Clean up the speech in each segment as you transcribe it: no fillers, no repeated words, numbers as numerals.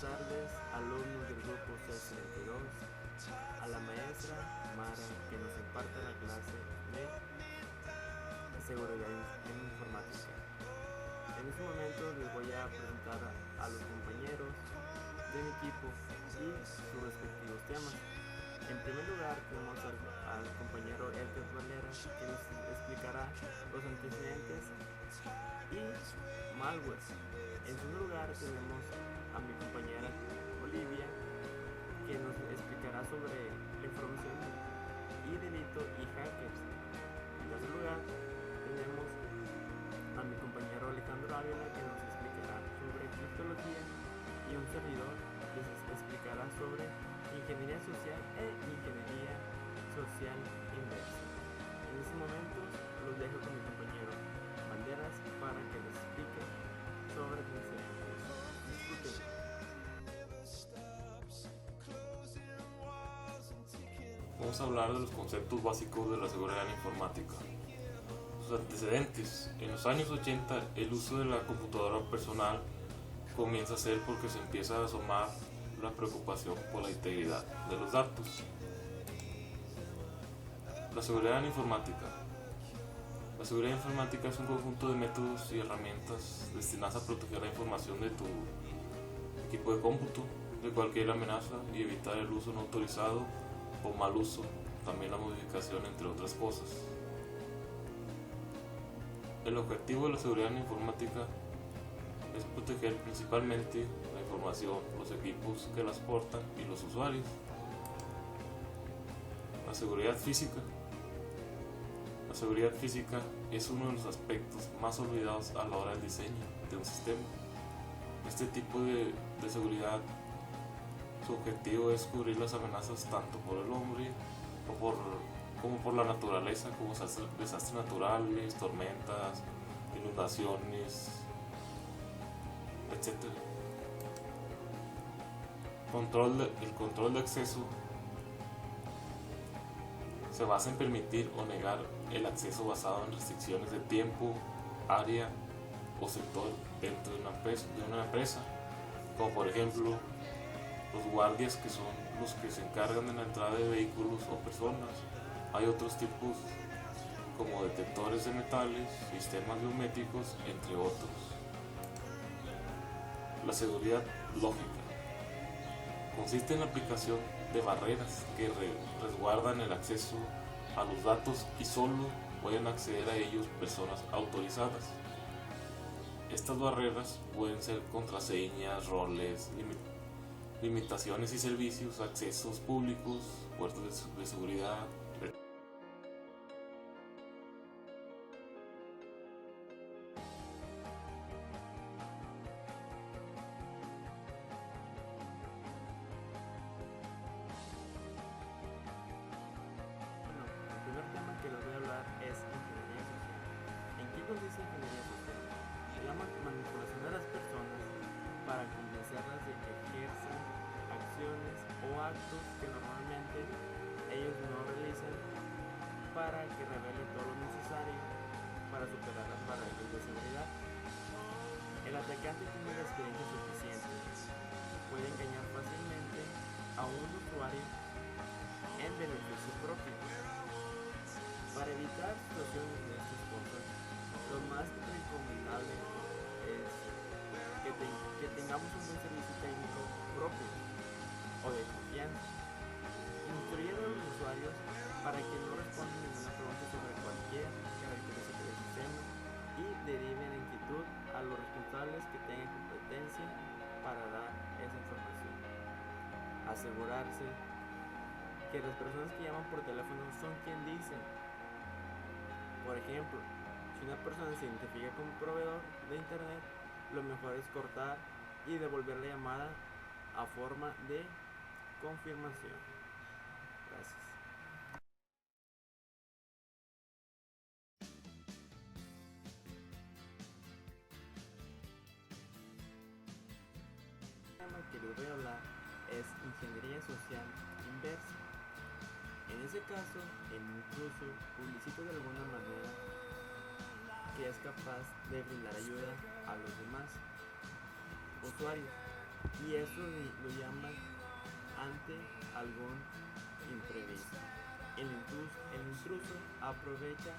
tardes, alumnos del grupo C32, a la maestra Mara que nos imparte la clase de seguridad en informática. En este momento les voy a presentar a los compañeros de mi equipo y sus respectivos temas. En primer lugar tenemos al compañero Edgar Valera que nos explicará los antecedentes y malware. En segundo lugar tenemos a mi compañera Olivia que nos explicará sobre la información y delito y hackers. En tercer lugar tenemos a mi compañero Alejandro Ávila que nos explicará sobre criptología y un servidor que nos explicará sobre ingeniería social e ingeniería social inversa. En estos momentos los dejo con mi compañero Banderas para que les explique sobre los incidentes. Disfruten. Vamos a hablar de los conceptos básicos de la seguridad informática. Sus antecedentes. En los años 80, el uso de la computadora personal comienza a ser porque se empieza a asomar la preocupación por la integridad de los datos. La seguridad informática. La seguridad informática es un conjunto de métodos y herramientas destinadas a proteger la información de tu equipo de cómputo de cualquier amenaza y evitar el uso no autorizado o mal uso, también la modificación, entre otras cosas. El objetivo de la seguridad informática es proteger principalmente la información, los equipos que la portan y los usuarios. La seguridad física. La seguridad física es uno de los aspectos más olvidados a la hora del diseño de un sistema. Este tipo de seguridad, su objetivo es cubrir las amenazas tanto por el hombre como por la naturaleza, como desastres naturales, tormentas, inundaciones, etc. El control de acceso se basa en permitir o negar el acceso basado en restricciones de tiempo, área o sector dentro de una empresa, como por ejemplo los guardias, que son los que se encargan de la entrada de vehículos o personas. Hay otros tipos como detectores de metales, sistemas biométricos, entre otros. La seguridad lógica consiste en la aplicación de barreras que resguardan el acceso a los datos y solo pueden acceder a ellos personas autorizadas. Estas barreras pueden ser contraseñas, roles, limitaciones y servicios, accesos públicos, puertos de seguridad. El primer tema que les voy a hablar es ingeniería social. ¿En qué consiste ingeniería social? Es la manipulación de las personas para convencerlas de que ejerzan acciones o actos que normalmente ellos no realizan para que revele todo lo necesario para superar las barreras de seguridad. El atacante tiene la experiencia suficiente, puede engañar fácilmente a un usuario en beneficio propio. Para evitar situaciones de estas cosas, lo más recomendable es que tengamos un buen servicio técnico propio o de confianza, instruyendo a los usuarios para que no respondan ninguna pregunta sobre cualquier característica del sistema y deriven inquietud a los responsables que tengan competencia para dar esa información. Asegurarse que las personas que llaman por teléfono son quien dicen. Por ejemplo, si una persona se identifica como proveedor de internet, lo mejor es cortar y devolver la llamada a forma de confirmación. Gracias. El tema que les voy a hablar es ingeniería social inversa. En ese caso, el intruso publicita de alguna manera que es capaz de brindar ayuda a los demás usuarios y eso lo llaman ante algún imprevisto. El intruso aprovecha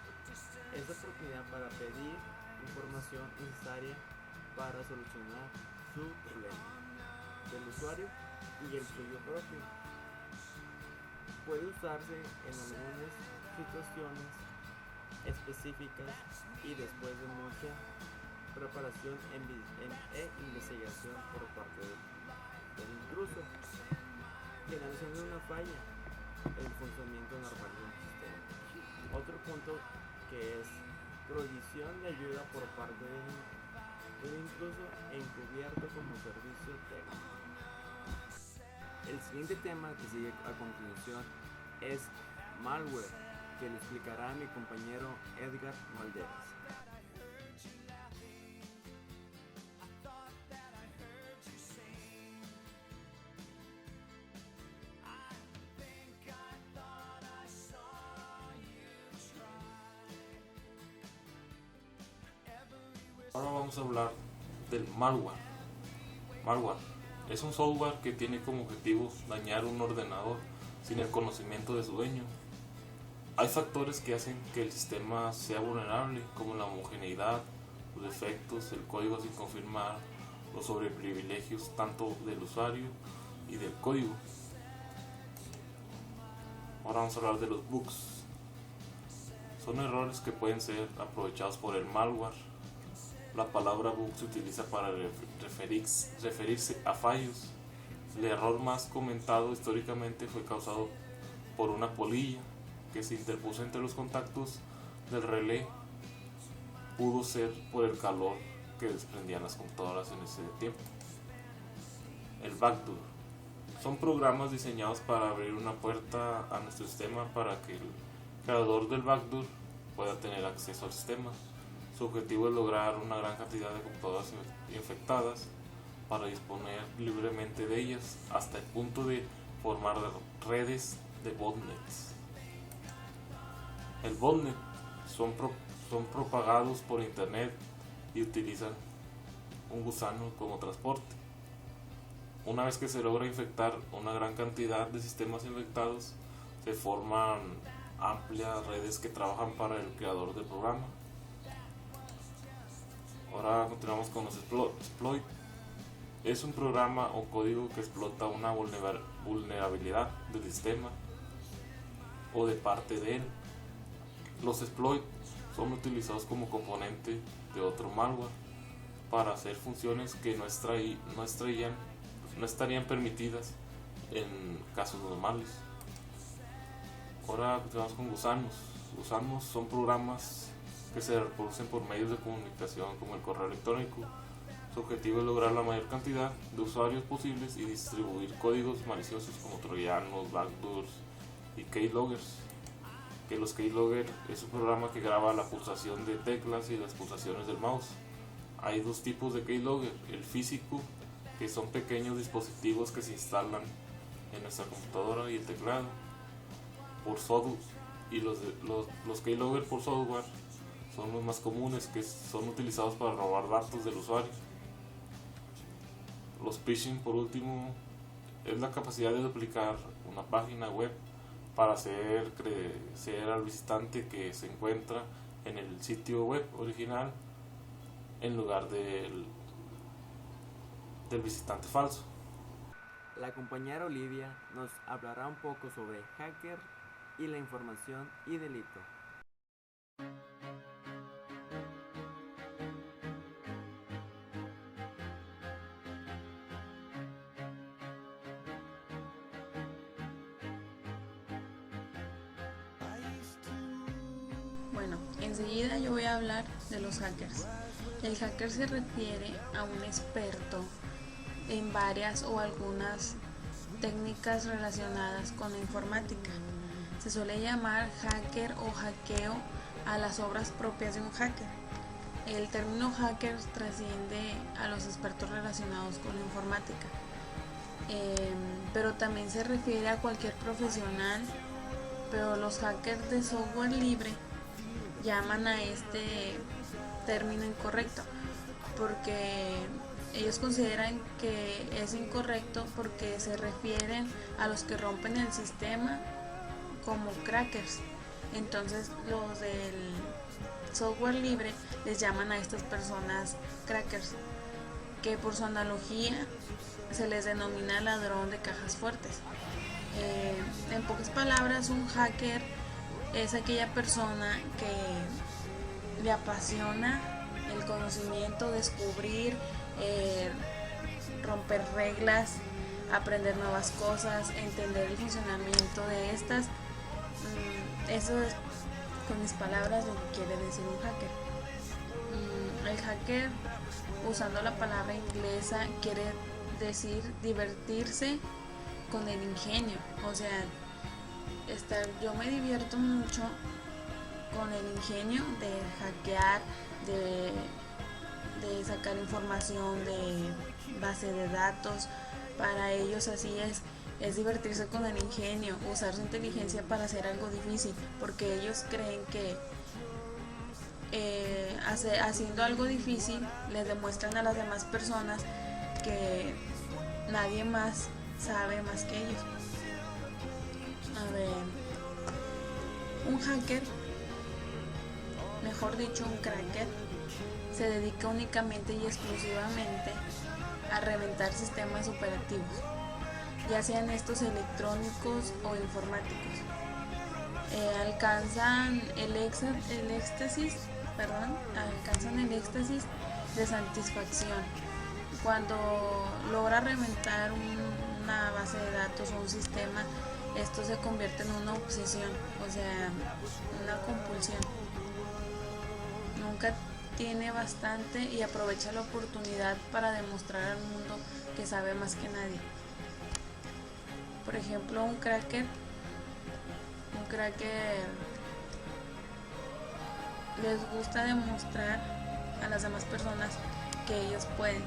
esa oportunidad para pedir información necesaria para solucionar su problema del usuario y el suyo propio. Puede usarse en algunas situaciones específicas y después de mucha preparación e investigación por parte del intruso, generando una falla en el funcionamiento normal de un sistema. Otro punto que es provisión de ayuda por parte del intruso encubierto como servicio técnico. El siguiente tema que sigue a continuación es malware, que lo explicará mi compañero Edgar Valderas. Ahora vamos a hablar del malware. Malware es un software que tiene como objetivo dañar un ordenador sin el conocimiento de su dueño. Hay factores que hacen que el sistema sea vulnerable, como la homogeneidad, los defectos, el código sin confirmar, los sobreprivilegios tanto del usuario y del código. Ahora vamos a hablar de los bugs. Son errores que pueden ser aprovechados por el malware. La palabra bug se utiliza para referirse a fallos. El error más comentado históricamente fue causado por una polilla que se interpuso entre los contactos del relé. Pudo ser por el calor que desprendían las computadoras en ese tiempo. El backdoor son programas diseñados para abrir una puerta a nuestro sistema para que el creador del backdoor pueda tener acceso al sistema. Su objetivo es lograr una gran cantidad de computadoras infectadas para disponer libremente de ellas hasta el punto de formar redes de botnets. El botnet son propagados por internet y utilizan un gusano como transporte. Una vez que se logra infectar una gran cantidad de sistemas infectados, se forman amplias redes que trabajan para el creador del programa. Ahora continuamos con los exploit. Es un programa o código que explota una vulnerabilidad del sistema o de parte de él. Los exploits son utilizados como componente de otro malware para hacer funciones que no estarían permitidas en casos normales. Ahora continuamos con gusanos. Gusanos son programas que se reproducen por medios de comunicación como el correo electrónico. Su objetivo es lograr la mayor cantidad de usuarios posibles y distribuir códigos maliciosos como troyanos, backdoors y keyloggers. Que los keylogger es un programa que graba la pulsación de teclas y las pulsaciones del mouse. Hay dos tipos de keylogger: el físico, que son pequeños dispositivos que se instalan en nuestra computadora, y el teclado por software, y los keylogger por software son los más comunes, que son utilizados para robar datos del usuario. Los phishing, por último, es la capacidad de duplicar una página web para hacer creer al visitante que se encuentra en el sitio web original en lugar del visitante falso. La compañera Olivia nos hablará un poco sobre hacker y la información y delito. Bueno, enseguida yo voy a hablar de los hackers. El hacker se refiere a un experto en varias o algunas técnicas relacionadas con la informática. Se suele llamar hacker o hackeo a las obras propias de un hacker. El término hacker trasciende a los expertos relacionados con la informática, pero también se refiere a cualquier profesional, pero los hackers de software libre llaman a este término incorrecto, porque ellos consideran que es incorrecto porque se refieren a los que rompen el sistema como crackers. Entonces los del software libre les llaman a estas personas crackers, que por su analogía se les denomina ladrón de cajas fuertes. En pocas palabras, un hacker es aquella persona que le apasiona el conocimiento, descubrir, romper reglas, aprender nuevas cosas, entender el funcionamiento de estas. Eso es, con mis palabras, lo que quiere decir un hacker. El hacker, usando la palabra inglesa, quiere decir divertirse con el ingenio. O sea, yo me divierto mucho con el ingenio de hackear, de sacar información de base de datos. Para ellos así es divertirse con el ingenio, usar su inteligencia para hacer algo difícil, porque ellos creen que haciendo algo difícil les demuestran a las demás personas que nadie más sabe más que ellos. A ver, un hacker, mejor dicho un cracker, se dedica únicamente y exclusivamente a reventar sistemas operativos, ya sean estos electrónicos o informáticos. Alcanzan el éxtasis de satisfacción cuando logra reventar una base de datos o un sistema. Esto se convierte en una obsesión, o sea, una compulsión. Nunca tiene bastante y aprovecha la oportunidad para demostrar al mundo que sabe más que nadie. Por ejemplo, un cracker les gusta demostrar a las demás personas que ellos pueden.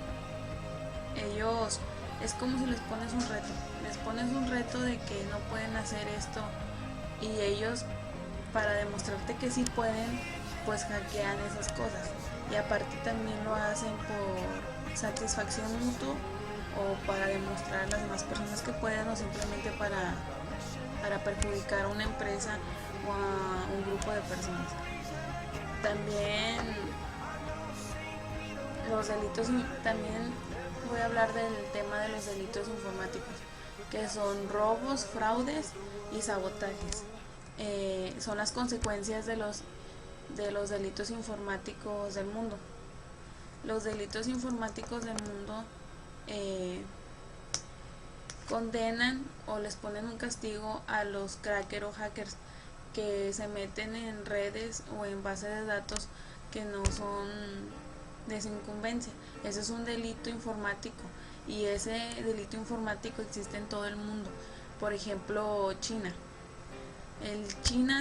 Ellos, es como si les pones un reto de que no pueden hacer esto, y ellos, para demostrarte que sí pueden, pues hackean esas cosas, y aparte también lo hacen por satisfacción mutua o para demostrar a las demás personas que pueden, o simplemente para perjudicar a una empresa o a un grupo de personas. También los delitos, también voy a hablar del tema de los delitos informáticos, que son robos, fraudes y sabotajes. Son las consecuencias de los delitos informáticos del mundo. Los delitos informáticos del mundo condenan o les ponen un castigo a los crackers o hackers que se meten en redes o en bases de datos que no son de su incumbencia. Ese es un delito informático, y ese delito informático existe en todo el mundo. Por ejemplo, China.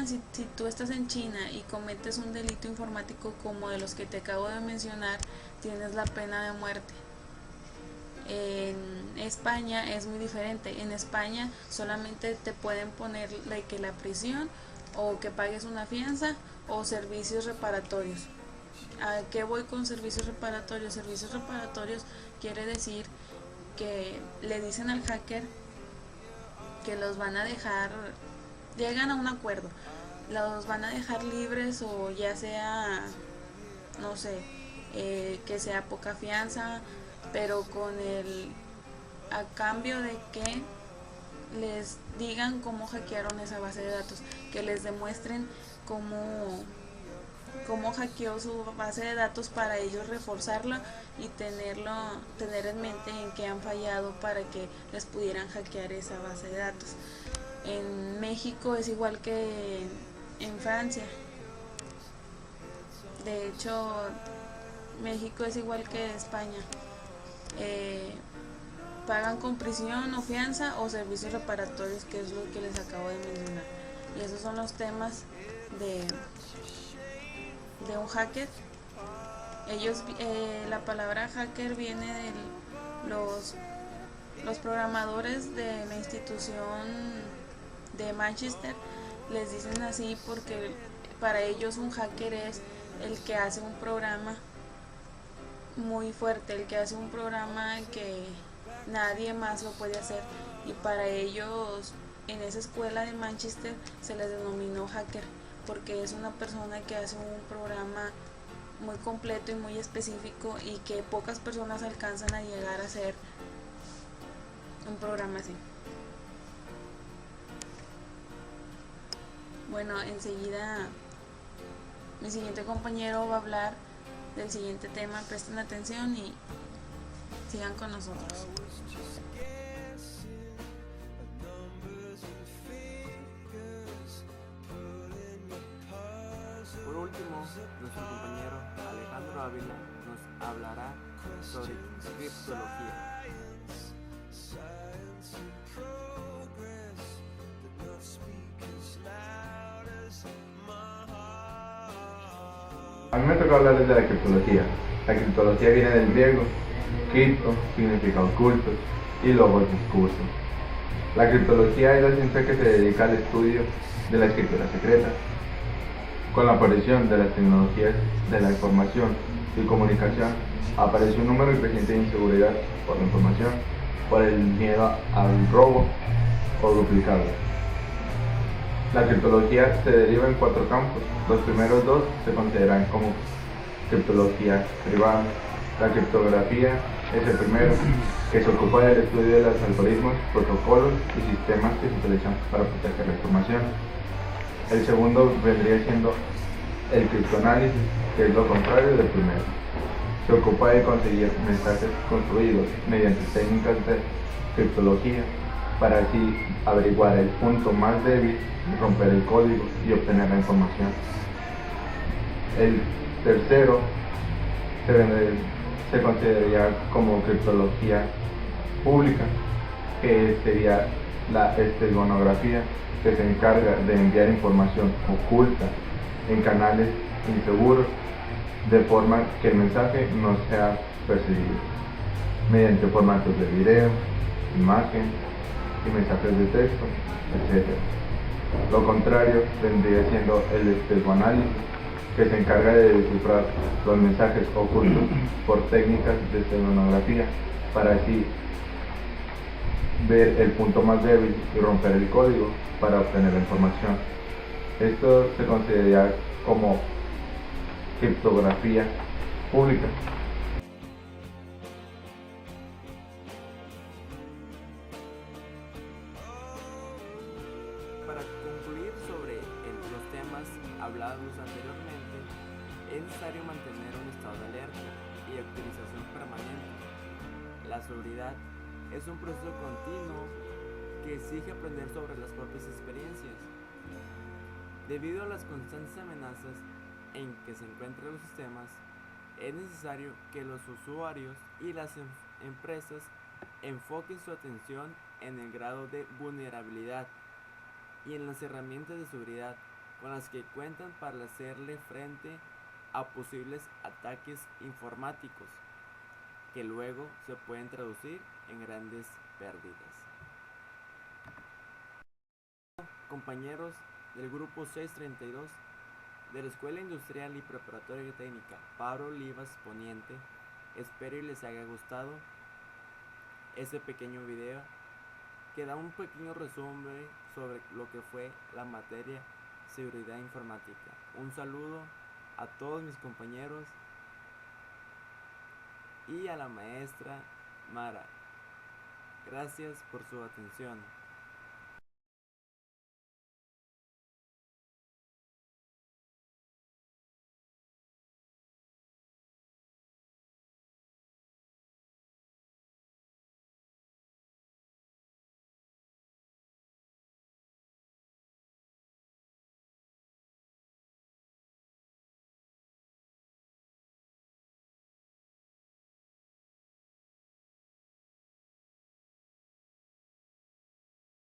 Si tú estás en China y cometes un delito informático como de los que te acabo de mencionar, tienes la pena de muerte. En España es muy diferente. En España solamente te pueden poner la prisión, o que pagues una fianza, o servicios reparatorios. ¿A qué voy con servicios reparatorios? Servicios reparatorios quiere decir que le dicen al hacker que los van a dejar, llegan a un acuerdo, los van a dejar libres, o ya sea, no sé, que sea poca fianza, pero a cambio de que les digan cómo hackearon esa base de datos, que les demuestren cómo hackeó su base de datos para ellos reforzarla y tener en mente en qué han fallado para que les pudieran hackear esa base de datos. En México es igual que en Francia. De hecho, México es igual que España. Pagan con prisión o fianza o servicios reparatorios, que es lo que les acabo de mencionar. Y esos son los temas de un hacker. La palabra hacker viene de los programadores de la institución de Manchester. Les dicen así porque para ellos un hacker es el que hace un programa muy fuerte, el que hace un programa que nadie más lo puede hacer, y para ellos en esa escuela de Manchester se les denominó hacker porque es una persona que hace un programa muy completo y muy específico y que pocas personas alcanzan a llegar a hacer un programa así. Bueno, enseguida mi siguiente compañero va a hablar del siguiente tema. Presten atención y sigan con nosotros. Por último, nuestro compañero Alejandro Ávila nos hablará sobre criptología. A mí me toca hablarles de la criptología. La criptología viene del griego, cripto significa oculto y logos discurso. La criptología es la ciencia que se dedica al estudio de la escritura secreta. Con la aparición de las tecnologías de la información y comunicación, apareció un número creciente de inseguridad por la información, por el miedo al robo o duplicado. La criptología se deriva en 4 campos. Los primeros 2 se consideran como criptología privada. La criptografía es el primero, que se ocupa del estudio de los algoritmos, protocolos y sistemas que se utilizan para proteger la información. El segundo vendría siendo el criptoanálisis, que es lo contrario del primero. Se ocupa de conseguir mensajes construidos mediante técnicas de criptología para así averiguar el punto más débil, romper el código y obtener la información. El tercero se consideraría como criptología pública, que sería la esteganografía, que se encarga de enviar información oculta en canales inseguros de forma que el mensaje no sea percibido, mediante formatos de video, imagen y mensajes de texto, etc. Lo contrario vendría siendo el estegoanálisis, que se encarga de descifrar los mensajes ocultos por técnicas de esteganografía para así ver el punto más débil y romper el código para obtener la información. Esto se considera como criptografía pública. Para concluir sobre los temas hablados anteriormente, es necesario mantener un estado de alerta y actualización permanente. La seguridad es un proceso continuo que exige aprender sobre las propias experiencias. Debido a las constantes amenazas en que se encuentran los sistemas, es necesario que los usuarios y las empresas enfoquen su atención en el grado de vulnerabilidad y en las herramientas de seguridad con las que cuentan para hacerle frente a posibles ataques informáticos que luego se pueden traducir en grandes pérdidas. Compañeros del grupo 632 de la Escuela Industrial y Preparatoria Técnica Pablo Olivas Poniente, espero y les haya gustado este pequeño video que da un pequeño resumen sobre lo que fue la materia seguridad informática. Un saludo a todos mis compañeros y a la maestra Mara. Gracias por su atención.